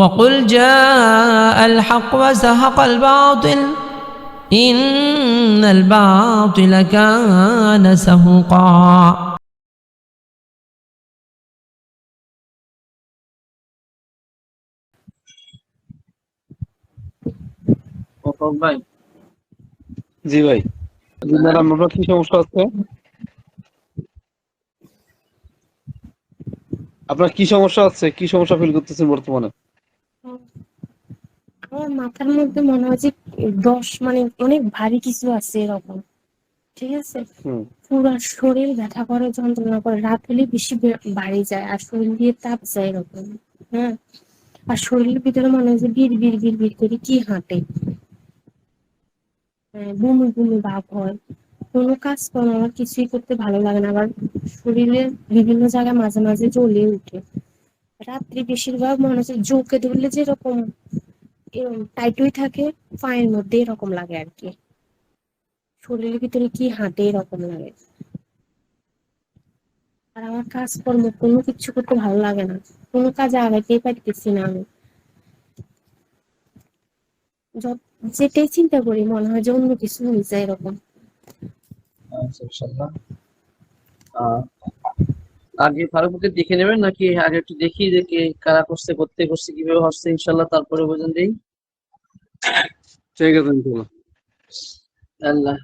وقل جاء الحق وزهق الباطل إن الباطل كان زهوقا ভাই জি ভাই, ম্যাডাম আপনার কি সমস্যা হচ্ছে? আপনার কি সমস্যা হচ্ছে? কি সমস্যা ফিল করতেছেন বর্তমানে? আমার মাথার মধ্যে মনে হয় যে মানে অনেক ভারী কিছু আছে এরকম, ঠিক আছে। পুরো শরীর ব্যথা করে, যন্ত্রণা করে, রাত হলে বেশি বাড়ি যায় আর শরীর দিয়ে তাপ যায় এরকম। হ্যাঁ, আর শরীরের ভিতরে মনে হয় যে বিড় বিড় বিড় বিড় করে কি হাঁটে। হ্যাঁ, বমি বমি ভাব হয়। কোনো কাজ কর্ম আমার কিছুই করতে ভালো লাগে না। আবার শরীরের বিভিন্ন জায়গায় মাঝে মাঝে জ্বলে উঠে। রাত্রি বেশিরভাগ মনে হচ্ছে জোকে ধরলে যেরকম টাইটই থাকে, পায়ের মধ্যে এরকম লাগে আর কি। শরীরের ভিতরে কি হাঁটে এরকম লাগে। আর আমার কাজকর্ম কোনো কিছু করতে ভালো লাগে না, কোনো কাজে আগাইতেই পারতেছি না আমি। যেটাই চিন্তা করি মনে হয় যে অন্য কিছু হয়ে যায় এরকম। ইনশাআল্লাহ আগে ফারুককে দেখে নেবেন নাকি আগে একটু দেখি যে কে কারা করছে, করতে করছে, কিভাবে হচ্ছে, ইনশাআল্লাহ তারপরে বুঝেন দিই। ঠিক আছে ইনশাআল্লাহ। আল্লাহ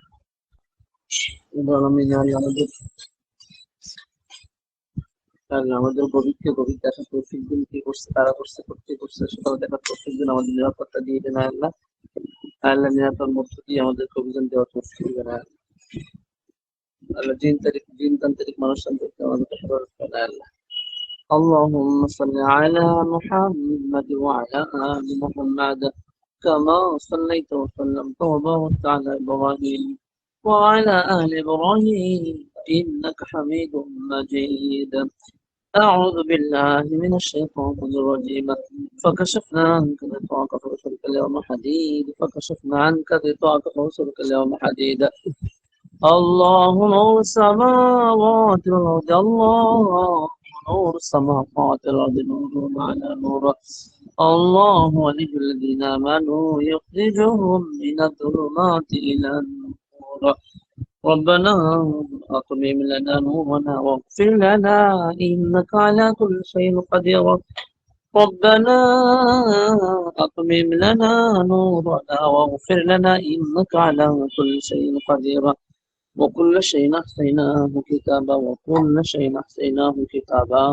আমাদের আমাদের গভীরকে গভীর দেখার তৌফিক দিন, কি করছে তারা করছে, করতে করছে সেটাও দেখার তৌফিক দিন, আমাদের নিরাপত্তা দিয়ে দেন আল্লাহ। আল্লাহ নিরাপত্তার মধ্য দিয়ে আমাদেরকে অভিযান দেওয়ার তৌফিক দিবেন আল্লাহ। জিন তান্ত্রিক মানুষ তান্ত্রিক আমাদেরকে হেফাজত করেন আল্লাহ। اللهم صل على محمد وعلى آل محمد كما صليت وسلمت وباركت على إبراهيم وعلى آل إبراهيم إنك حميد مجيد. أعوذ بالله من الشيطان الرجيم. فكشفنا عنك غطاءك فبصرك اليوم حديد، فكشفنا عنك غطاءك فبصرك اليوم حديد. الله نور السماوات والأرض، الله نور السماوات والأرض، نور على نور. الله ولي الذين آمنوا يخرجهم من الظلمات إلى النور. ربنا أتمم لنا نورنا واغفر لنا إنك على كل شيء قدير. ربنا أتمم لنا نورنا واغفر لنا إنك على كل شيء قدير. وكل شيء أحصيناه كتابا، وكل شيء أحصيناه كتابا،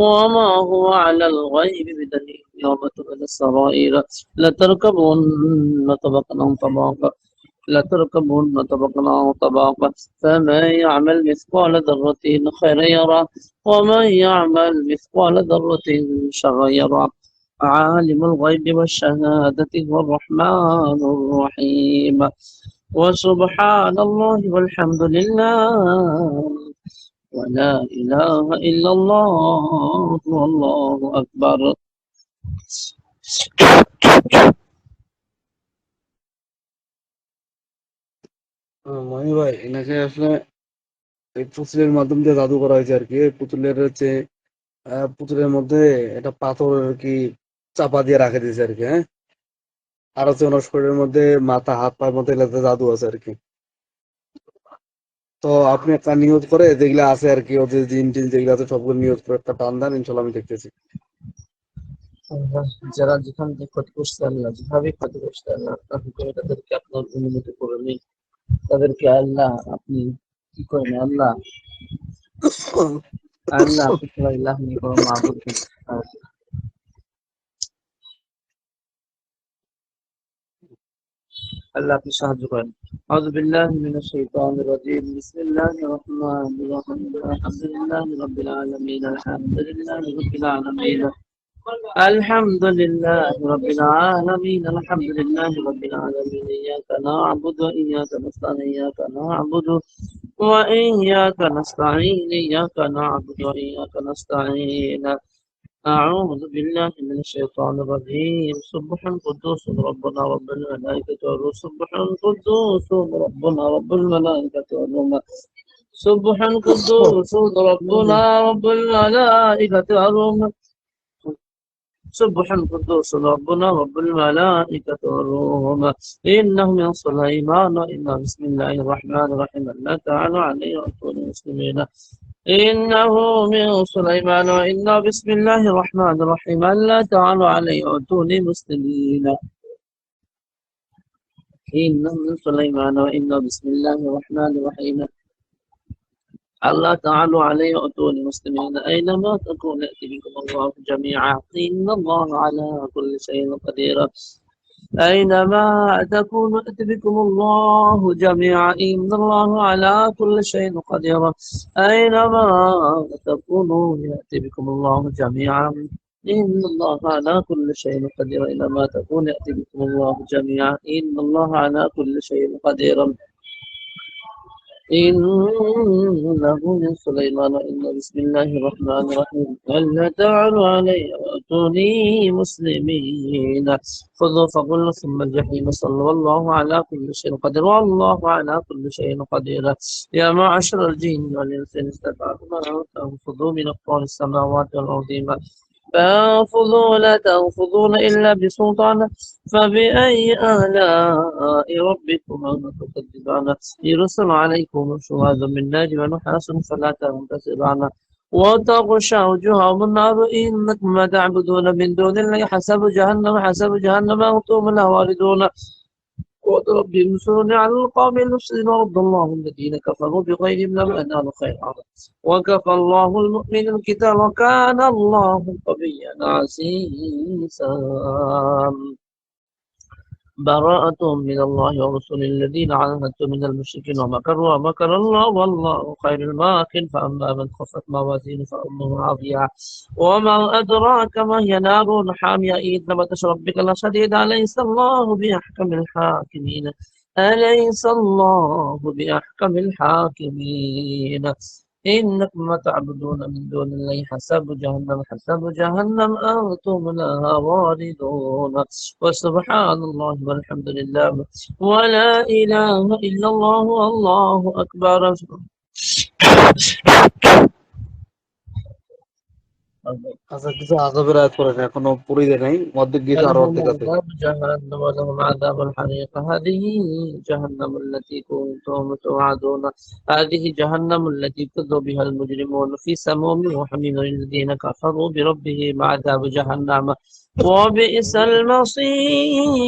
وما هو على الغيب بدليل. يوم تبلى السرائر لتركبن طبقا عن طبق، لتركبن طبقا عن طبق. فمن يعمل مثقال ذرة خيرا يره، ومن يعمل مثقال ذرة شرا يره. عالم الغيب والشهادة هو الرحمن الرحيم. وسبحان الله والحمد لله ولا إله إلا الله والله أكبر. মনি ভাই, এনাকে আসলে এই পুতুলের মাধ্যম দিয়ে জাদু করা হয়েছে আর কি। পুতুলের হচ্ছে পুতুলের মধ্যে একটা পাথর আর কি চাপা দিয়ে রাখে দিয়েছে আর কি। হ্যাঁ, আর হচ্ছে ওনার শরীরের মধ্যে মাথা হাত পায়ের মধ্যে এগুলাতে জাদু আছে আর কি। তো আপনি একটা নিয়ত করে যেগুলা আছে আর কি, ওদের জিন টিন যেগুলো আছে সবগুলো নিয়ত করে একটা টান দেন, ইনশাল্লাহ আমি দেখতেছি। যারা যেখান থেকে ক্ষতি করছে আল্লাহ, যেভাবে ক্ষতি করছে আল্লাহ, আপনার হুকুমে তাদেরকে আপনার অনুমতি করে নিন, তাদেরকে আল্লাহ আপনি কি করেন আল্লাহ। আল্লাহ আপনি ছাড়া ইলাহ নেই, কোনো মাবুদ নেই। আল্লাহ আপনি সাহায্য করেন। আউযু বিল্লাহি মিনাশ শাইতানির রাজীম। বিসমিল্লাহির রহমানির রহিম। আলহামদুলিল্লাহি রাব্বিল আলামিন, আলহামদুলিল্লাহি রাব্বিল আলামিন, আলহামদুলিল্লাহি রাব্বিল আলামিন, আলহামদুলিল্লাহি রাব্বিল আলামিন। ইয়্যাকা না'বুদু ওয়া ইয়্যাকা নাস্তাঈন, ইয়্যাকা না'বুদু ওয়া ইয়্যাকা নাস্তাঈন, ইয়্যাকা না'বুদু ওয়া ইয়্যাকা নাস্তাঈন। أعوذ بالله من الشيطان الرجيم. سبحان قدوس ربنا رب الملائكة والروح. سبحان قدوس ربنا رب الملائكة والروح. سبحان قدوس ربنا رب الملائكة والروح. سبحان قدوس ربنا رب الملائكة والروح إنه من سليمان وإنه بسم الله الرحمن الرحيم لا تعالوا عليه وأتوني مسلمين إنه من سليمان وإنه بسم الله الرحمن الرحيم لا تعالوا عليه وأتوني مسلمين إنه من سليمان وإنه بسم الله الرحمن الرحيم ألا تعالوا علي وأتوني مسلمين أينما تكون يأتي بكم الله جميعا إن الله على كل شيء قدير أينما تكون يأتي بكم الله جميعا إن الله على كل شيء قدير أينما تكونوا يأتي بكم الله جميعا إن الله على كل شيء قدير أينما تكون يأتي بكم الله جميعا إن الله على كل شيء قدير إنه من سليمان وإنه بسم الله الرحمن الرحيم ألا تعلوا علي وأتوني مسلمين خذوا فغلوا ثم الجحيم صلوا والله على كل شيء قدير والله على كل شيء قدير يا معشر الجن والإنس إن استطعتم أن تنفذوا من أقطار السماوات والأرض فانفذوا لا تنفذون إلا بسلطان فبأي آلاء ربكما تكذبان يرسل عليكم شواذ من نار ونحاس فلا تنتصران وتغشى وجوههم النار إنكم ما تعبدون من دون الله حسب جهنم أنتم لها واردون واضرب بمثل على القوم المفسدين ورد الله الذين كفروا بغيرهم لم ينالوا خيرا وكفى الله المؤمن القتال وكان الله قويا عزيزا براءة من الله ورسول الذين عاهدتم من المشركين ومكر الله والله خير الماكر فأما من خفت موازينه فأمه عافية وما أدراك ما هي نار حامية إنما تشرب بك الشديد أليس الله بأحكم الحاكمين أليس الله بأحكم الحاكمين إنكم ما تعبدون من دون الله حسب جهنم أنتم لها واردون وسبحان الله والحمد لله ولا إله إلا الله والله أكبر আচ্ছা, কিছু আযাবের আয়াত পড়েন, এখনো পড়ে দেয় নাই, অর্ধেক গিয়েছে আর ولهم অর্ধেক আছে। عذاب جهنم ولهم عذاب الحريق هذه جهنم التي كنتم توعدون هذه جهنم التي كذب بها المجرمون في سموم وحميم للذين كفروا بربهم عذاب جهنم وبئس المصير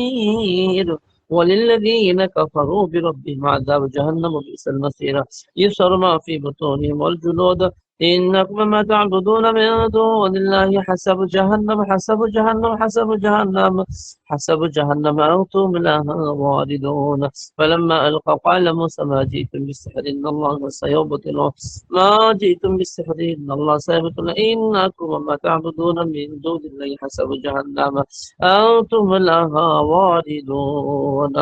وللذين كفروا بربهم عذاب جهنم وبئس المصير يسر ما في بطونهم والجلود إنكم ما تعبدون من دون الله حسب جهنم أنتم لها واردون فلما ألقى قال موسى ما جئتم بالسحر إن الله سيبطل ما جئتم بالسحر إن الله سيبطل إنكم ما تعبدون من دون الله حسب جهنم أنتم لها واردون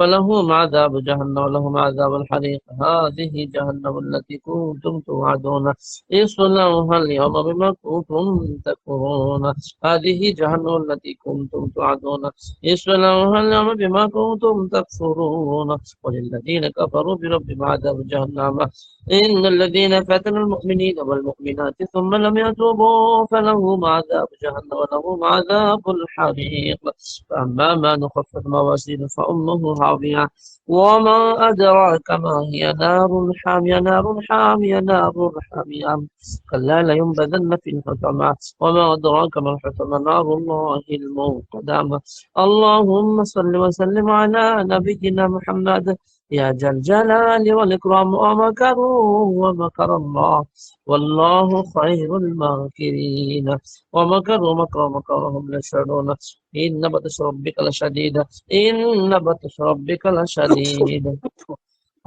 فلهم عذاب جهنم ولهم عذاب الحريق هذه جهنم التي كنتم توعدون اصلوها اليوم بما كنتم تكفرون هذه جهنم التي كنتم توعدون اصلوها اليوم بما كنتم تكفرون وللذين كفروا بربهم عذاب جهنم إن الذين فتنوا المؤمنين والمؤمنات ثم لم يتوبوا فلهم عذاب جهنم ولهم عذاب الحريق فأما من خفت موازينه فأمه هاوية وما أدراك ما هي نار حامية كلا لينبذن في الحطمة وما أدراك ما الحطمة نار الله الموقدة اللهم صل وسلم على نبينا محمد يا ذا الجلال والإكرام ومكر الله والله خير الماكرين ومكروا مكرهم يشعرون إن بطش ربك لشديد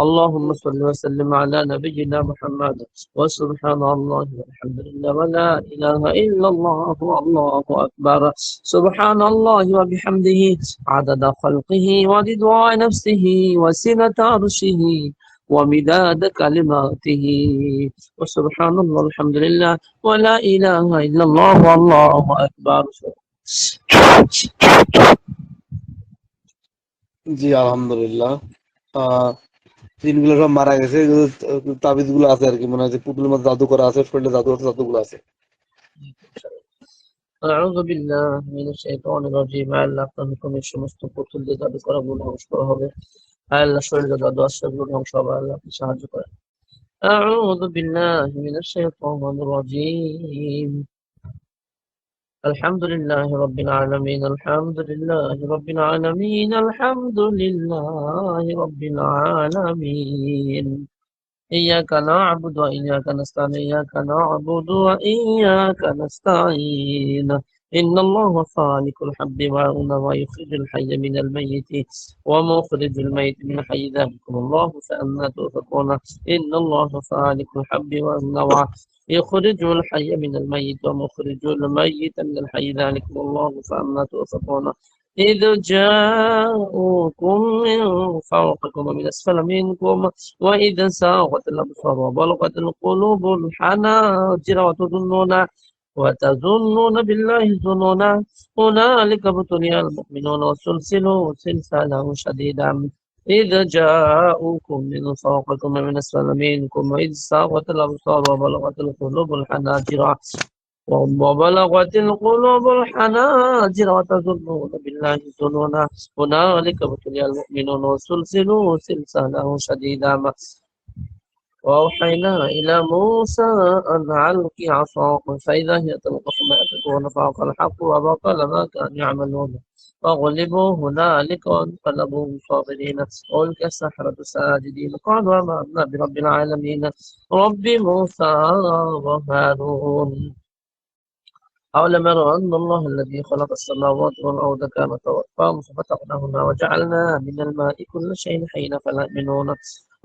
اللهم صل وسلم على نبينا محمد وسبحان الله والحمد لله ولا إله إلا الله والله أكبر سبحان الله وبحمده عدد خلقه ورضوان نفسه وسنة عرشه ومداد كلماته وسبحان الله والحمد لله ولا إله إلا الله والله أكبر জি, আলহামদুলিল্লাহ। জিনগুলো সব মারা গেছে, তাবিজ গুলো আছে আর কি, মনে হয় যে পুতুলের মধ্যে জাদু করা আছে, শরীরে জাদু আছে, জাদুগুলো আছে। أعوذ بالله من الشيطان الرجيم আল্লাহ আপনার হুকুমের সমস্ত পুতুলদের জাদু করা গুলো ধ্বংস করা হবে আল্লাহ শরীরে জাদু আসছে গুলো ধ্বংস হবে আল্লাহ আপনি সাহায্য করেন أعوذ بالله من الشيطان الرجيم الحمد لله رب العالمين الحمد لله رب العالمين الحمد لله رب العالمين إياك نعبد وإياك نستعين إياك نعبد وإياك نستعين إن الله خالق الحب ويخرج الحي من الميت ومخرج الميت من الحي ذلكم الله فأنا تؤفكون إن الله خالق الحب والنوى يخرج الحي من الميت ومخرج الميت من الحي ذلكم الله فأنا تؤفكون إذ جاءوكم من فوقكم ومن أسفل منكم وإذا ساغت الأبصار وبلغت القلوب الحناجر وتظنون بالله الظنونا هنالك ابتلي المؤمنون وسلسلوا سلسالا شديدا إذ جاءوكم من فوقكم ومن أسفل منكم وإذ ساغت الأبصار وبلغت القلوب الحناجر وتظنون بالله الظنونا هنالك ابتلي المؤمنون وسلسلوا سلسالا شديدا وأوحينا إلى موسى أن ألق عصاك فإذا هي تلقف ما يأفكون فوق الحق وبطل ما كانوا يعملون فغلبوا هنالك وانقلبوا صاغرين ألقي السحرة ساجدين قالوا آمنا برب العالمين رب موسى وهارون أولم يروا أن الله الذي خلق السماوات والأرض كانت توفاهم ففتقناهما وجعلنا من الماء كل شيء حي فلا يؤمنون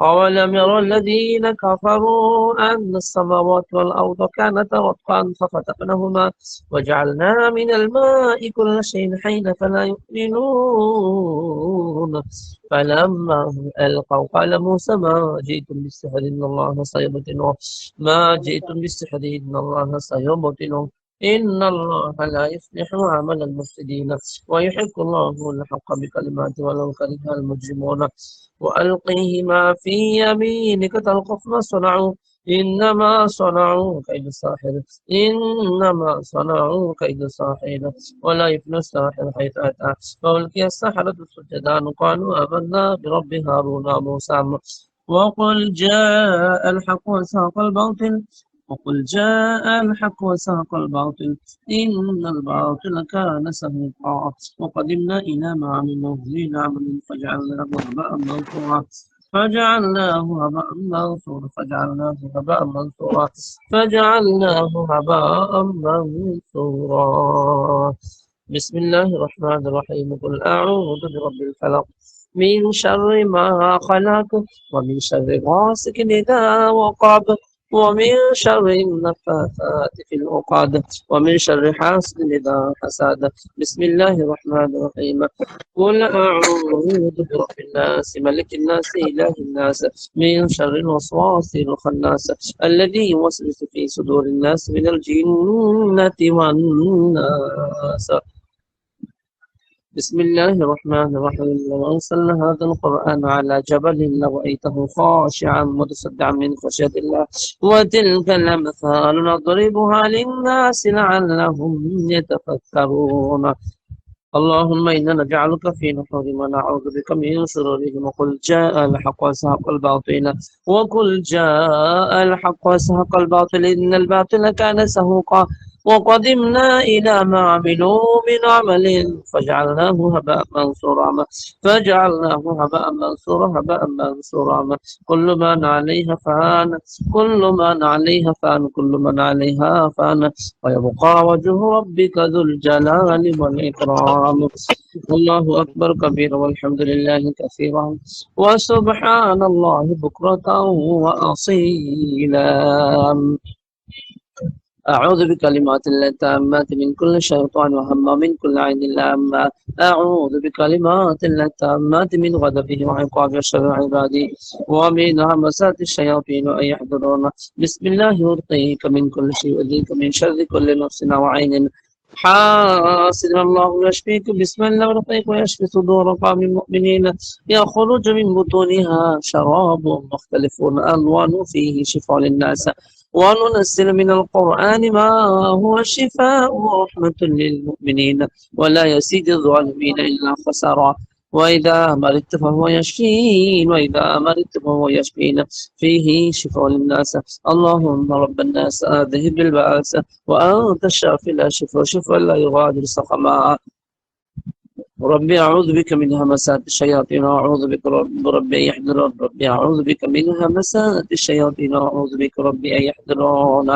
أولم يروا الذين كفروا أن السماوات والأرض كانتا رتقا ففتقناهما وجعلنا من الماء كل شيء حي فلا يؤمنون فلما ألقوا قال موسى ما جئتم بالسحر إن الله سيبطله ما جئتم بالسحر إن الله سيبطله إن الله لا يصلح عمل المفسدين ويحق الله الحق بكلمات ولو كره المجرمون وألقيه ما في يمينك تلقف ما صنعوا إنما صنعوا كيد الساحر إنما صنعوا كيد الساحر ولا يفلح الساحر حيث أتى فألقي السحرة سجدا قالوا آمنا برب هارون وموسى وقل جاء الحق وزهق الباطل وقل جاء الحق وزهق الباطل إن الباطل كان زهوقا وقدمنا إلى ما عملوا من عمل فجعلناه هباء منثورا فجعلناه هباء منثورا بسم الله الرحمن الرحيم قل أعوذ برب الفلق من شر ما خلق ومن شر غاسق إذا وقب ومن شر النفاثات في العقد ومن شر حاسد إذا حسد بسم الله الرحمن الرحيم قل أعوذ برب الناس ملك الناس إله الناس من شر الوسواس الخناس الذي يوسوس في صدور الناس من الجنة والناس بسم الله الرحمن الرحيم لو أنزلنا هذا القرآن على جبل لرأيته خاشعا متصدعا من خشية الله وتلك الأمثال نضربها للناس لعلهم يتفكرون اللهم إنا نجعلك في نحورهم ونعوذ بك من شرورهم وقل جاء الحق وزهق الباطل إن الباطل كان زهوقا وقدمنا إلى ما عملوا من عمل فجعلناه هباء منصورا كل من عليها فان ويبقى وجه ربك ذو الجلال والإكرام الله أكبر كبيرا والحمد لله كثيرا وسبحان الله بكرة وأصيلا أعوذ بكلمات الله التامات من كل شيطان وهم من كل عين لامة أعوذ بكلمات الله التامات من غضبه وعقابه وشر عباده ومن همسات الشياطين أن يحضرون بسم الله يرقيك من كل شيء يؤذيك من شر كل نفس وعين حاسد الله يشفيك بسم الله يرقيك ويشفي صدور قوم مؤمنين يخرج من بطونها شراب مختلف ألوان فيه شفاء للناس وننزل من القرآن ما هو شفاء ورحمة للمؤمنين ولا يزيد الظالمين إلا خسارا وإذا مرضت فهو يشفين وإذا مرضت فهو يشفين فيه شفاء للناس اللهم رب الناس أذهب البأس وأنت الشافي لا شفاء شفاء لا يغادر سقما ربي أعوذ بك من همسات الشياطين وأعوذ بك ربي أن يحضرون ربي أعوذ بك من همسات الشياطين وأعوذ بك ربي أن يحضرون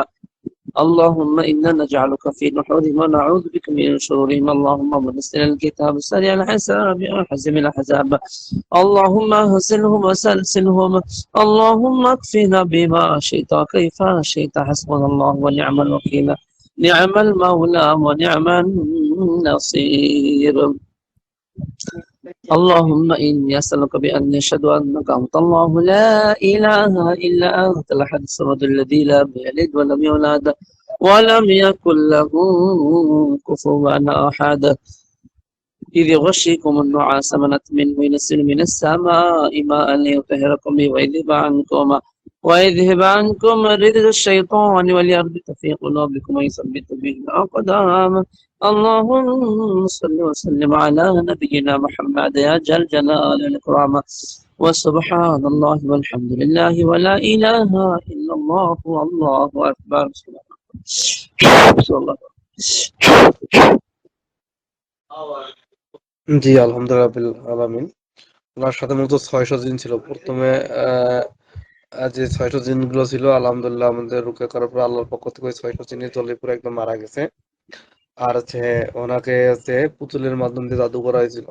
اللهم إنا نجعلك في نحورهم ونعوذ بك من شرورهم اللهم منزل الكتاب سريع الحساب وحزم الأحزاب اللهم اهزلهم وسلسلهم اللهم اكفنا بما شئت وكيف شئت حسبنا الله ونعم الوكيل نعم المولى ونعم النصير اللهم إني أسألك بأني أشهد أنك أنت الله لا إله إلا أنت الأحد الصمد الذي لم يلد ولم يولد ولم يكن له كفوا أحد إذ يغشيكم النعاس منت منه ينزل من السماء ماء ليطهركم به ويذهب عنكم رجز الشيطان وليربط في قلوبكم ويثبت به الأقدام اللهم صل وسلم على نبينا محمد يا ذا الجلال والإكرام وسبحان الله والحمد لله ولا إله إلا الله والله أكبر بسم الله জি, আলহামদুলিল্লাহ রাব্বিল আলামিন। ওনার সাথে মূলত ৬০০ জিন ছিল। প্রথমে যে ৬০০ জিনগুলো ছিল আলহামদুলিল্লাহ আমাদের রুকিয়া করার পর আল্লাহর পক্ষ থেকে ওই ৬০০ জিনের জ্বলে পুরো একদম মারা গেছে। আর ওনাকে পুতুলের মাধ্যম দিয়ে জাদু করা হয়েছিল।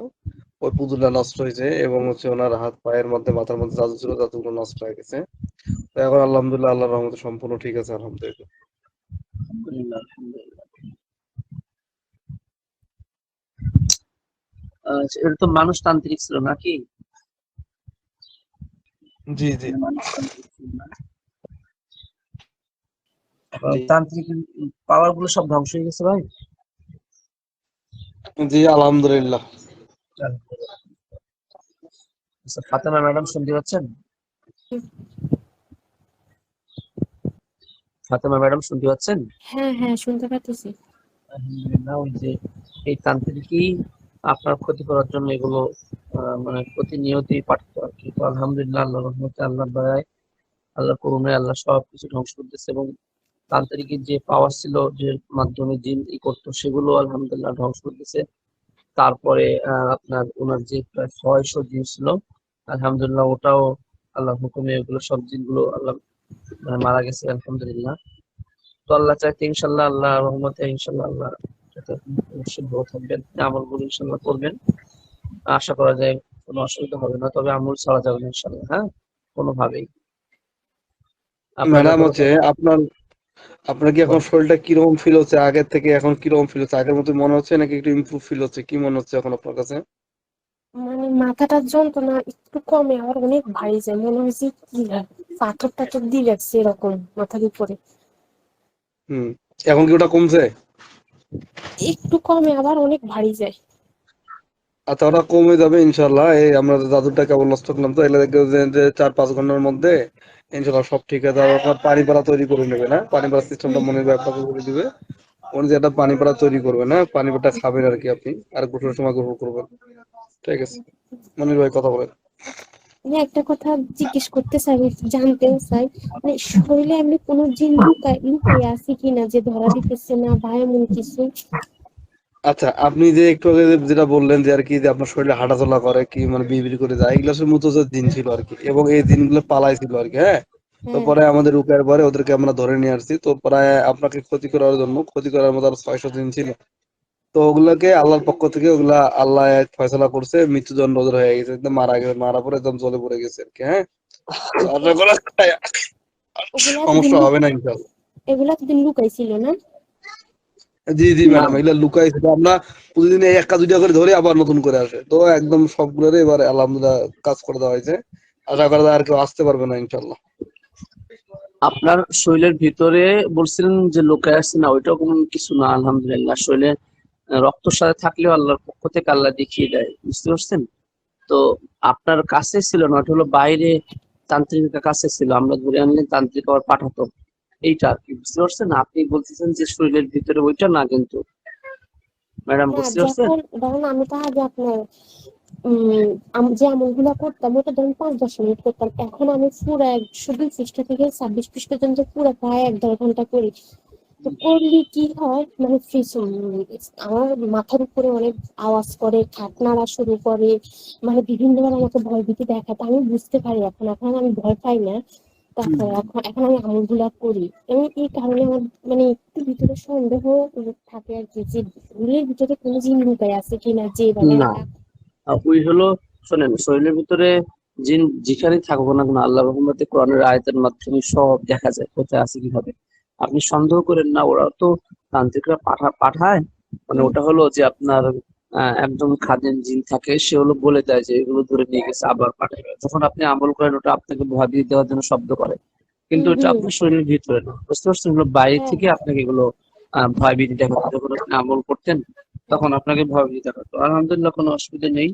ওই পুতুলটা নষ্ট হয়েছে এবং ওনার হাত পায়ের মধ্যে মাথার মধ্যে জাদু ছিল, জাদুগুলো নষ্ট হয়ে গেছে। তো এখন আলহামদুলিল্লাহ আল্লাহর রহমতে সম্পূর্ণ ঠিক আছে আলহামদুলিল্লাহ। এটা তো মানুষ তান্ত্রিক ছিল নাকি? জি জি তান্ত্রিক পাওয়ার গুলো সব ধ্বংস হয়ে গেছে ভাই। জি আলহামদুলিল্লাহ। আচ্ছা, ফাতেমা ম্যাডাম শুনতে পাচ্ছেন? ফাতেমা ম্যাডাম শুনতে পাচ্ছেন? হ্যাঁ হ্যাঁ, শুনতে পাচ্ছি। আলহামদুলিল্লাহ। ওই যে এই তান্ত্রিকই আপনার ক্ষতি করার জন্য এগুলো মানে প্রতিনিয়তই পাঠাতো আর কি। তো আলহামদুলিল্লাহ আল্লাহর রহমতে আল্লাহর দয়ায় আল্লাহর করুণায় আল্লাহ সবকিছু ধ্বংস করতেছে এবং তান্ত্রিকের যে পাওয়ার ছিল যে মাধ্যমে জিন করতো সেগুলো আলহামদুলিল্লাহ ধ্বংস করতেছে। তারপরে আপনার ওনার যে প্রায় ৬০০ জিন ছিল আলহামদুলিল্লাহ ওটাও আল্লাহ হুকুমে ওগুলো সব জিনগুলো আল্লাহ মারা গেছে আলহামদুলিল্লাহ। তো আল্লাহ চাইতে ইনশাল্লাহ আল্লাহ রহমতে ইনশাল্লাহ আল্লাহ অবশ্যই ভালো থাকবেন, আমলগুলো ইনশাল্লাহ করবেন, আশা করা যায় কোনো অসুবিধা হবে না। তবে আমল ছাড়া যাবে না ইনশাল্লাহ, হ্যাঁ, কোনোভাবেই। ম্যাডাম আপনার আপনার কি এখন শরীরটা কিরকম ফিল হচ্ছে আগের থেকে? এখন কিরকম ফিল হচ্ছে? আগের মতো মনে হচ্ছে নাকি একটু ইমপ্রুভ ফিল হচ্ছে? কি মনে হচ্ছে এখন আপনার কাছে? মানে মাথাটার যন্ত্রণা একটু কমে, আবার অনেক ভারী যায়, মনে হচ্ছে কি পাথর টাথর দিয়ে রাখছে এরকম মাথার উপরে। এখন কি ওটা কমছে? একটু কমে আবার অনেক ভারী যায়। আচ্ছা, ওটা কমে যাবে ইনশাল্লাহ। এই আমরা জাদুটা কেবল নষ্ট করলাম তো, এগুলো দেখবে যে ৪-৫ ঘন্টার মধ্যে ইনশাল্লাহ সব ঠিক আছে। আর আপনার পানি পাড়া তৈরি করে নেবে না, পানি পাড়া সিস্টেমটা মনে হয় আপনাকে করে দিবে। উনি যে একটা পানি পাড়া তৈরি করবে না, পানি পাড়া খাবেন আর কি আপনি, আর গোসলের সময় গোসল করবেন। ঠিক আছে মনির ভাই, কথা বলেন। মানে একটা কথা জিজ্ঞেস করতে চাই, জানতেও চাই, মানে শরীরে এমনি কোনো জিন লুকাই আছে কিনা যে ধরা দিতেছে না বা এমন কিছু? আচ্ছা, আপনি যে একটু আগে যেটা বললেন যে আর কি যে আপনার শরীরে হাঁটাচলা করে কি মানে বিড়বিড় করে যায়, এগুলো সব মতো যে দিন ছিল আর কি, এবং এই দিনগুলো পালাই ছিল আর কি। হ্যাঁ, তো হ্যাঁ পরে আমাদের উপায়ের পরে ওদেরকে আমরা ধরে নিয়ে আসছি। তো প্রায় আপনাকে ক্ষতি করার জন্য, ক্ষতি করার মতো আর ৬০০ দিন ছিল। তো ওগুলাকে আল্লাহর পক্ষ থেকে ওগুলা আল্লাহ এক ফয়সালা করছে, মৃত্যুদণ্ড ওদের হয়ে গেছে, একদম মারা গেছে, মারা পরে একদম জ্বলে পড়ে গেছে আর কি। হ্যাঁ, তো আশা করা যায় ওগুলা এতদিন সমস্যা হবে না ইনশাল্লাহ। এগুলা এতদিন লুকাইছিল না? জি জি ম্যাডাম, এগুলা লুকাই ছিল। আমরা প্রতিদিন এই একটা দুইটা করে ধরে আবার নতুন করে আসে, তো একদম সবগুলোরে এবার আলহামদুলিল্লাহ কাজ করে দেওয়া হয়েছে। আশা করা যায় আর কেউ আসতে পারবে না ইনশাল্লাহ। আপনার শরীরের ভিতরে বলছিলেন যে লোকায় আসছে না, ওইটাও কোনো কিছু না আলহামদুলিল্লাহ। শরীরে রক্তর সাথে থাকলেও আল্লাহর পক্ষ থেকে আল্লাহ দেখিয়ে দেয়, বুঝতে পারছেন? তো আপনার কাছে ছিল না, ওটা হলো বাইরে তান্ত্রিকের কাছে ছিল, আমরা ধরে আনলে তান্ত্রিক আবার পাঠাতো। এইটা আর কি, বুঝতে পারছেন? আপনি বলতেছেন যে শরীরের ভিতরে ওইটা না, কিন্তু ম্যাডাম না, বুঝতে পারছেন? যখন ধরেন আমি তো আগে আপনার যে আমলগুলা করতাম ওটা ধরেন 5-10 মিনিট করতাম, এখন আমি পুরো 102 পৃষ্ঠা থেকে 26 পৃষ্ঠা পর্যন্ত পুরো প্রায় 1-1.5 ঘন্টা করি। তো করলে কি হয় মানে ফ্রেশ আমার মাথার উপরে অনেক আওয়াজ করে, খাট নাড়া শুরু করে, মানে বিভিন্নবার আমাকে ভয় ভীতি দেখায়। তো আমি বুঝতে পারি এখন, এখন আমি ভয় পাই না। তারপর এখন এখন আমি আমলগুলা করি, এবং এই কারণে আমার মানে একটু ভিতরে সন্দেহ থাকে আর কি, যে ভুলের ভিতরে কোনো জিন লুকায় আছে কিনা, যে মানে না, ওই হলো, শোনেন, শরীরের ভিতরে জিন যেখানেই থাকবো না কেন, আল্লাহ রহমতে কোরআনের আয়াতের মাধ্যমে সব দেখা যায় কোথায় আছে কিভাবে। আপনি সন্দেহ করেন না, ওরা তো তান্ত্রিকরা পাঠায়, মানে ওটা হলো যে আপনার একদম খাদেম জিন থাকে, সে হলো বলে দেয় যে এগুলো ধরে নিয়ে গেছে, আবার পাঠাবে। যখন আপনি আমল করেন ওটা আপনাকে ভাবিয়ে দেওয়ার জন্য শব্দ করে, কিন্তু এটা হুম আপনার শরীরের ভিতরে না, বুঝতে পারছেন? এগুলো বাইরে হ্যাঁ থেকে আপনাকে এগুলো ভয় ভীতি দেখাতো। যখন আপনি আমল করতেন তখন আপনাকে ভয় ভীতি দেখাতো। আলহামদুলিল্লাহ, কোনো অসুবিধা নেই।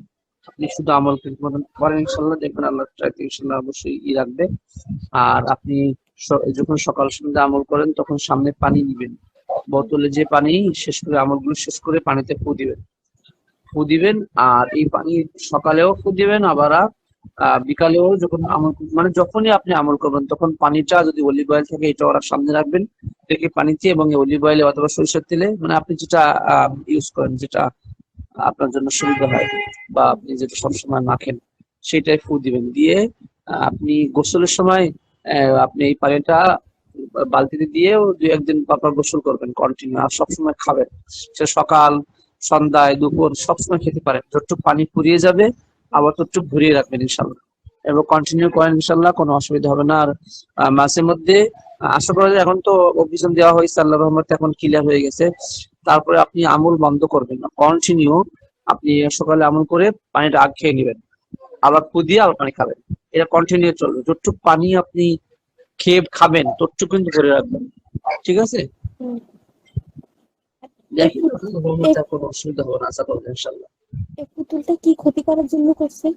আপনি শুধু আমল ঠিক মতন করেন, ইনশাল্লাহ দেখবেন আল্লাহ চাইতে ইনশাল্লাহ অবশ্যই রাখবে। আর আপনি যখন সকাল সন্ধ্যা আমল করেন তখন সামনে পানি নিবেন, বোতলে যে পানি, শেষ করে আমলগুলো শেষ করে পানিতে ফু দিবেন। আর এই পানি সকালেও ফু দিবেন, আবার বিকালেও, যখন আমল মানে যখনই আপনি আমল করবেন তখন পানিটা যদি অলিভ অয়েল থাকে এটা ওরা সামনে রাখবেন, রেখে পানিতে এবং অলিভ অয়েলে অথবা সরিষার তেলে, মানে আপনি যেটা ইউজ করেন, যেটা আপনার জন্য সুবিধা হয় বা আপনি যেটা সবসময় মাখেন, সেটাই ফু দিবেন। দিয়ে আপনি গোসলের সময় আপনি এই পানিটা বালতিতে দিয়ে 2-1 দিন পর গোসল করবেন কন্টিনিউ, আর সবসময় খাবেন। সে সকাল, সন্ধ্যায়, দুপুর সবসময় খেতে পারেন। যতটুকু পানি ফুরিয়ে যাবে আবার ততটুকু ভরিয়ে রাখবেন ইনশাল্লাহ, এবং কন্টিনিউ করেন ইনশাল্লাহ, কোনো অসুবিধা হবে না। আর মাঝে মধ্যে আশা করা যায়, এখন তো অভিযান দেওয়া হয়েছে আল্লাহ রহমতে, এখন ক্লিয়ার হয়ে গেছে। তারপরে আপনি আমল বন্ধ করবেন না, কন্টিনিউ আপনি সকালে আমল করে পানিটা আগ খেয়ে নেবেন, আবার ফু দিয়ে আবার পানি খাবেন, এটা কন্টিনিউ চলবে। যতটুকু পানি আপনি খেয়ে খাবেন ততটুকু কিন্তু ধরে রাখবেন, ঠিক আছে? হুম। এই দেখেন পু- আল্লাহর এই রহমতে আর কোনো অসুবিধা হবে না, আশা করবো ইনশাল্লাহ। এই পুতুলটা কি ক্ষতি করার জন্য করছে?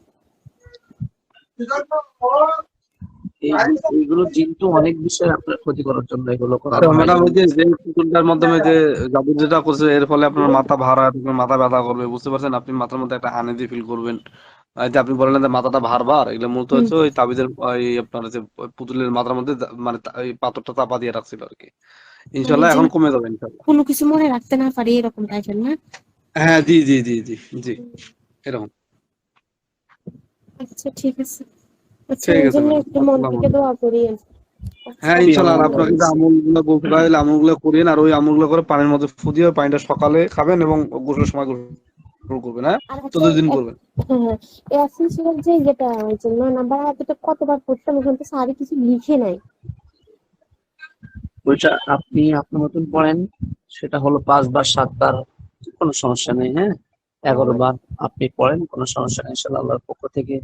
এইগুলো কিন্তু অনেক বিষয় আপনার ক্ষতি করার জন্য এগুলো আচ্ছা করানো হয় ম্যাডাম, যেমন। ওই যে যে পুতুলটার মাধ্যমে যে জাদু যেটা করছে এর ফলে আপনার মাথা ভার হয়, আপনার মাথা ব্যথা করবে, বুঝতে পারছেন? আপনি মাথার মধ্যে একটা আনইজি ফিল করবেন। এই যে আপনি বললেন যে মাথাটা ভার ভার, এগুলো মূলত হুম হচ্ছে ওই তাবিজের ওই আপনার যে পুতুলের মাথার মধ্যে মানে এই পাথরটা চাপা দিয়ে রাখছিল আর কি। মানে ইনশাল্লাহ যেন এখন কমে যাবে ইনশাল্লাহ। কোনো কিছু মনে রাখতে না পারি এরকম টাইপের না? হ্যাঁ, জি জি জি জি জি, এরকম। আচ্ছা ঠিক আছে। আচ্ছা, ঠিক এই আছে জন্য ম্যাডাম, একটু মন আসসালামু থেকে আলাইকুম। দোয়া করি। আচ্ছা, হ্যাঁ জি, ইনশাল্লাহ, আর আল্লাহ আপনার কিন্তু হাফেজ। আমলগুলো গোসল হলে আমলগুলো করিয়েন, আর ওই আমলগুলো করে পানির মধ্যে ফুদিয়ে ওই পানিটা সকালে খাবেন এবং গোসলের সময় গোসল করবেন, হ্যাঁ, আর হচ্ছে 14 দিন করবেন। হ্যাঁ, এসেন্সিয়াল যে যেটা হচ্ছে না নাম্বার এটা কতবার পড়তাম, ওখানে তো স্যারই কিছু লিখে নাই। ওইটা আপনি আপনার মতন পড়েন, সেটা হলো 5 বার 7 বার, কোনো সমস্যা নেই, হ্যাঁ। আর 11 বার আপনি পড়েন, কোনো সমস্যা নেই ইনশাআল্লাহ আল্লাহর পক্ষ থেকে।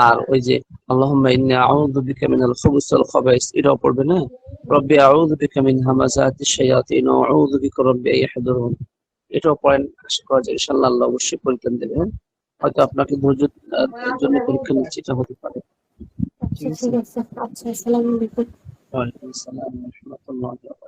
আর ওই যে আল্লাহুম্মা ইন্নী আউযু বিকা মিনাল খুবুসি ওয়াল খাবাইস, এটাও পড়বেন, হ্যাঁ। রব্বি আউযু বিকা মিন হামাযাতিশ শায়াতিন ওয়া আউযু বিকা রব্বি আন ইয়াহদুরুন, এটাও পড়েন। আশা করা যায় ইনশাআল্লাহ আল্লাহ অবশ্যই পরীক্ষা দেবেন, হ্যাঁ। হয়তো আচ্ছা আপনাকে ধৈর্য জন্য পরীক্ষা নিচ্ছে, এটা হতে পারে। আচ্ছা ঠিক আছে। ঠিক আছে। আচ্ছা, আসসালামু আলাইকুম। ওয়ালাইকুম আসসালাম ওয়া রাহমাতুল্লাহি ওয়া বারাকাতুহু।